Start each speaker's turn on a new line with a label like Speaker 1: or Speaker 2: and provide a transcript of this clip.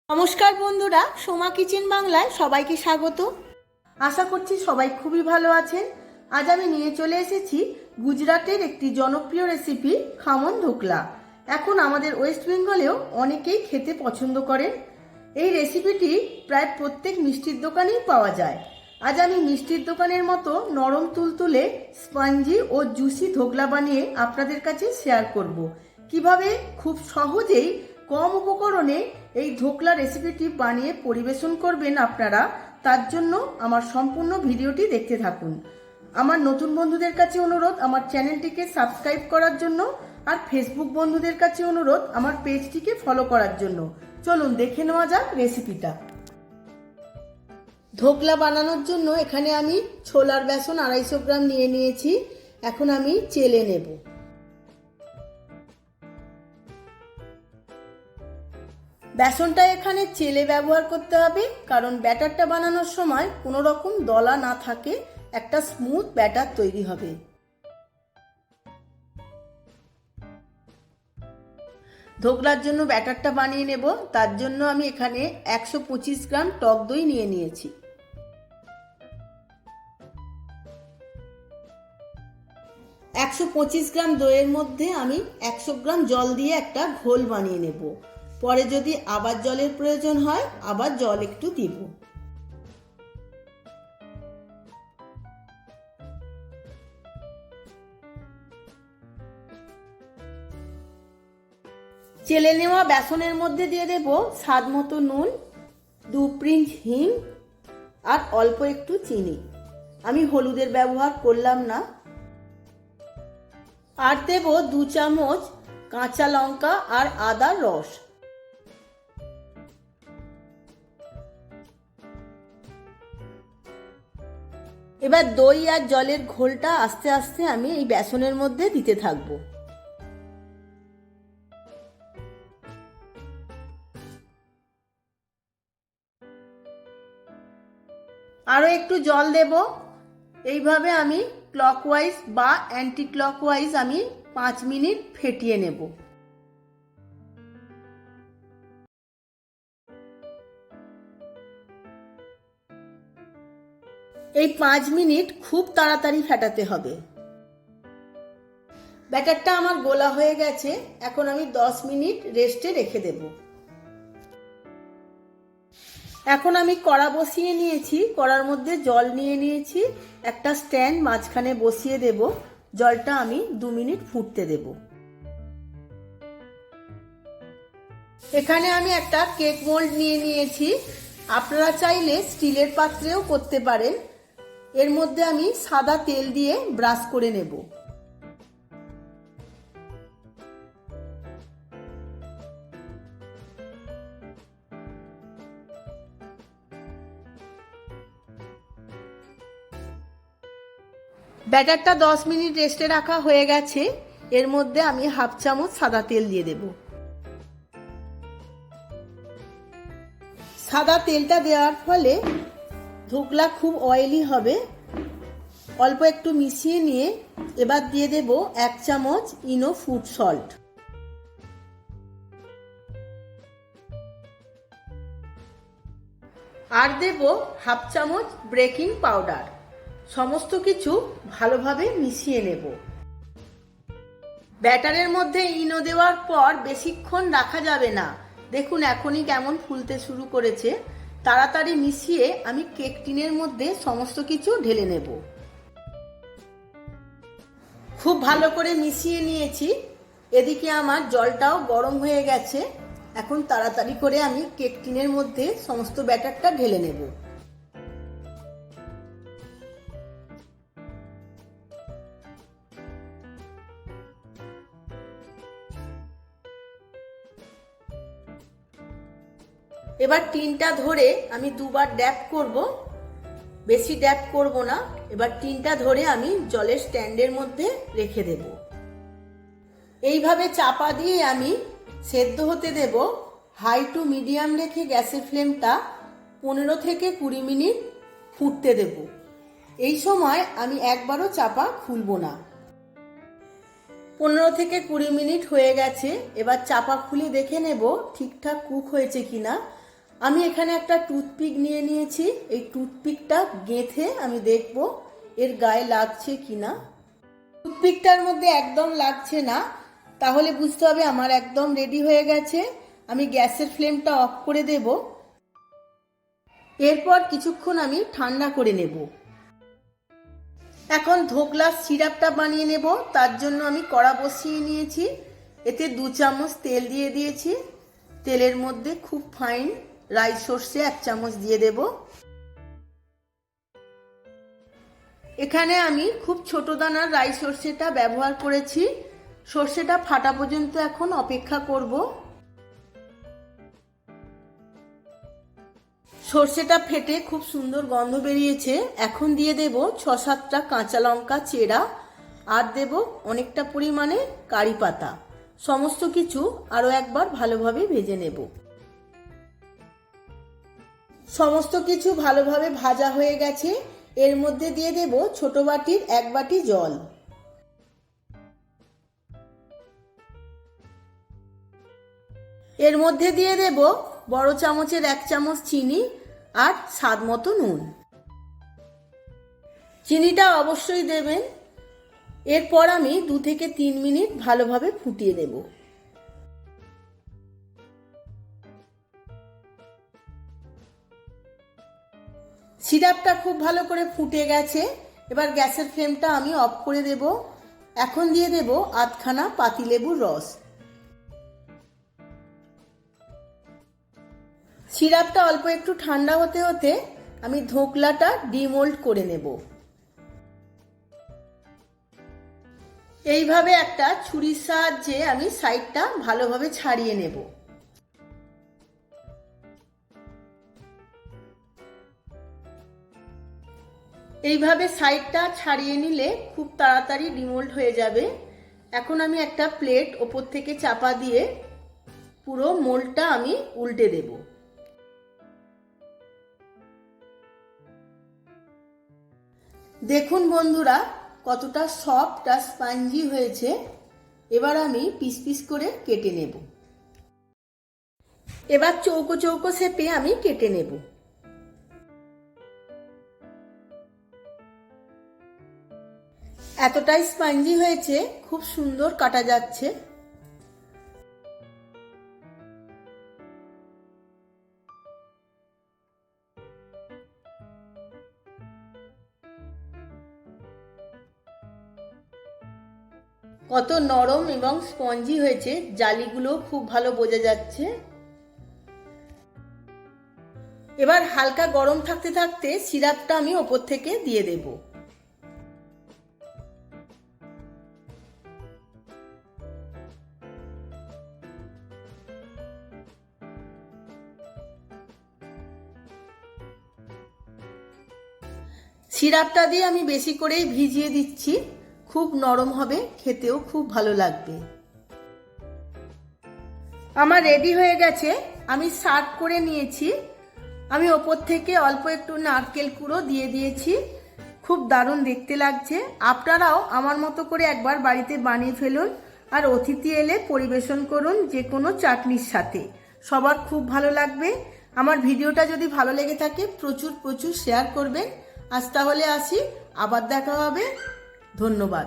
Speaker 1: নমস্কার বন্ধুরা, সোমা কিচেন বাংলায় সবাইকে স্বাগত। আশা করছি সবাই খুবই ভালো আছেন। আজ আমি নিয়ে চলে এসেছি গুজরাটের একটি জনপ্রিয় রেসিপি খামন ধোকলা। এখন আমাদের ওয়েস্ট বেঙ্গলেও অনেকেই খেতে পছন্দ করেন। এই রেসিপিটি প্রায় প্রত্যেক মিষ্টির দোকানেই পাওয়া যায়। আজ আমি মিষ্টির দোকানের মতো নরম তুলতুলে স্পঞ্জি ও জুসি ধোকলা বানিয়ে আপনাদের কাছে শেয়ার করব। কিভাবে খুব সহজেই কম উপকরণে এই ধোকলা রেসিপিটি বানিয়ে পরিবেশন করবেন আপনারা, তার জন্য আমার সম্পূর্ণ ভিডিওটি দেখতে থাকুন। আমার নতুন বন্ধুদের কাছে অনুরোধ আমার চ্যানেলটিকে সাবস্ক্রাইব করার জন্য, আর ফেসবুক বন্ধুদের কাছে অনুরোধ আমার পেজটিকে ফলো করার জন্য। চলুন দেখে নেওয়া যাক রেসিপিটা। ধোকলা বানানোর জন্য এখানে আমি ছোলার বেসন 250 গ্রাম নিয়ে নিয়েছি। এখন আমি চেলে নেব। বেসনটা এখানে চেলে ব্যবহার করতে হবে, কারণ ব্যাটারটা বানানোর সময় কোনো রকম দলা না থাকে, একটা স্মুথ ব্যাটার তৈরি হবে। ধোকলার জন্য ব্যাটারটা বানিয়ে নেব, তার জন্য আমি এখানে 125 গ্রাম টক দই নিয়ে নিয়েছি। একশো 25 গ্রাম দইয়ের মধ্যে আমি 100 গ্রাম জল দিয়ে একটা ঘোল বানিয়ে নেব। পরে যদি আবার জলের প্রয়োজন হয় আবার জল একটু দিব। চেলে নেওয়া বেসনের মধ্যে দিয়ে দেব স্বাদ মতো নুন, 2 পিঞ্চ হিং আর অল্প একটু চিনি। আমি হলুদের ব্যবহার করলাম না। আর দেব 2 চামচ কাঁচা লঙ্কা আর আদার রস। এবার দই আর জলের ঘোলটা আস্তে আস্তে আমি এই বেসনের মধ্যে দিতে থাকবো। আরও একটু জল দেব। এইভাবে আমি ক্লকওয়াইজ বা অ্যান্টি ক্লকওয়াইজ আমি 5 মিনিট ফেটিয়ে নেব। এই 5 মিনিট খুব তাড়াতাড়ি ফেটাতে হবে। ব্যাটারটা আমার গোলা হয়ে গেছে, এখন আমি 10 মিনিট রেস্টে রেখে দেব। এখন আমি কড়া বসিয়ে নিয়েছি, কড়ার মধ্যে জল নিয়ে নিয়েছি, একটা স্ট্যান্ড মাঝখানে বসিয়ে দেব। জলটা আমি 2 মিনিট ফুটতে দেব। এখানে আমি একটা কেক মোল্ড নিয়ে নিয়েছি, আপনারা চাইলে স্টিলের পাত্রেও করতে পারেন। এর মধ্যে আমি সাদা তেল দিয়ে ব্রাশ করে নেব। ব্যাটারটা 10 মিনিট রেস্টে রাখা হয়ে গেছে। এর মধ্যে আমি হাফ চামচ সাদা তেল দিয়ে দেব। সাদা তেলটা দেওয়ার ফলে ধোকলা খুব অয়েলি হবে। অল্প একটু মিশিয়ে নিয়ে এবার দিয়ে দেব 1 চামচ ইনো ফুড সল্ট। আর দেব হাফ চামচ বেকিং পাউডার। সমস্ত কিছু ভালোভাবে মিশিয়ে নেব। ব্যাটারের মধ্যে ইনো দেওয়ার পর বেশিক্ষণ রাখা যাবে না। দেখুন এখনই কেমন ফুলতে শুরু করেছে। তাড়াতাড়ি মিশিয়ে আমি কেক টিনের মধ্যে সমস্ত কিছু ঢেলে নেব। খুব ভালো করে মিশিয়ে নিয়েছি। এদিকে আমার জলটাও গরম হয়ে গেছে। এখন তাড়াতাড়ি করে আমি কেক টিনের মধ্যে সমস্ত ব্যাটারটা ঢেলে নেব। এবার টিনটা ধরে আমি দুবার ড্যাপ করব, বেশি ড্যাপ করব না। এবার টিনটা ধরে আমি জলের স্ট্যান্ডের মধ্যে রেখে দেব। এইভাবে চাপা দিয়ে আমি সেদ্ধ হতে দেব। হাই টু মিডিয়াম রেখে গ্যাসের ফ্লেমটা 15 থেকে 20 মিনিট ফুটতে দেব। এই সময় আমি একবারও চাপা খুলব না। 15 থেকে 20 মিনিট হয়ে গেছে। এবার চাপা খুলে দেখে নেব ঠিকঠাক কুক হয়েছে কিনা। আমি এখানে একটা টুথপিক নিয়ে নিয়েছি। এই টুথপিকটা গেঁথে আমি দেখব এর গায়ে লাগছে কিনা। টুথপিকটার মধ্যে একদম লাগছে না, তাহলে বুঝতে হবে আমার একদম রেডি হয়ে গেছে। আমি গ্যাসের ফ্লেমটা অফ করে দেব। এরপর কিছুক্ষণ আমি ঠান্ডা করে নেব। এখন ধোকলার সিরাপটা বানিয়ে নেব। তার জন্য আমি কড়া বসিয়ে নিয়েছি। এতে 2 চামচ তেল দিয়ে দিয়েছি। তেলের মধ্যে খুব ফাইন রাই সর্ষে 1 চামচ দিয়ে দেব। এখানে আমি খুব ছোট দানার রাই সর্ষেটা ব্যবহার করেছি। সর্ষেটা ফাটা পর্যন্ত এখন অপেক্ষা করব। সর্ষেটা ফেটে খুব সুন্দর গন্ধ বেরিয়েছে। এখন দিয়ে দেব 6-7টা কাঁচা লঙ্কা চেরা, আর দেব অনেকটা পরিমাণে কারি পাতা। সমস্ত কিছু আরও একবার ভালোভাবে ভেজে নেব। সমস্ত কিছু ভালোভাবে ভাজা হয়ে গেছে। এর মধ্যে দিয়ে দেব ছোট বাটির 1 বাটি জল। এর মধ্যে দিয়ে দেব বড় চামচের 1 চামচ চিনি আর স্বাদ মতো নুন। চিনিটা অবশ্যই দেবেন। এরপর আমি 2 থেকে 3 মিনিট ভালোভাবে ফুটিয়ে নেব। সিরাপটা খুব ভালো করে ফুটে গেছে। এবার গ্যাসের ফ্লেমটা আমি অফ করে দেব। এখন দিয়ে দেব আধখানা পাতিলেবুর রস। সিরাপটা অল্প একটু ঠান্ডা হতে হতে আমি ধোকলাটা ডিমোল্ড করে নেব। এইভাবে একটা ছুরির সাহায্যে আমি সাইডটা ভালোভাবে ছাড়িয়ে নেব। এইভাবে সাইডটা ছাড়িয়ে নিলে খুব তাড়াতাড়ি ডিমোল্ড হয়ে যাবে। এখন আমি একটা প্লেট ওপর থেকে চাপা দিয়ে পুরো মোল্ডটা আমি উল্টে দেব। দেখুন বন্ধুরা কতটা সফট আর স্পঞ্জি হয়েছে। এবার আমি পিস পিস করে কেটে নেব। এবার চৌকো চৌকো শেপে আমি কেটে নেব। এতটাই স্পঞ্জি হয়েছে, খুব সুন্দর কাটা যাচ্ছে। কত নরম এবং স্পঞ্জি হয়েছে, জালিগুলো খুব ভালো বোঝা যাচ্ছে। এবার হালকা গরম থাকতে থাকতে সিরাপটা আমি ওপর থেকে দিয়ে দেব। সিরাপটা দিয়ে আমি বেশি করেই ভিজিয়ে দিচ্ছি। খুব নরম হবে, খেতেও খুব ভালো লাগবে। আমার রেডি হয়ে গেছে। আমি সার্ভ করে নিয়েছি। আমি ওপর থেকে অল্প একটু নারকেল কুড়ো দিয়ে দিয়েছি। খুব দারুণ দেখতে লাগছে। আপনারাও আমার মতো করে একবার বাড়িতে বানিয়ে ফেলুন আর অতিথি এলে পরিবেশন করুন যে কোনো চাটনির সাথে। সবার খুব ভালো লাগবে। আমার ভিডিওটা যদি ভালো লেগে থাকে প্রচুর প্রচুর শেয়ার করবেন। আজ তাহলে আসি, আবার দেখা হবে। ধন্যবাদ।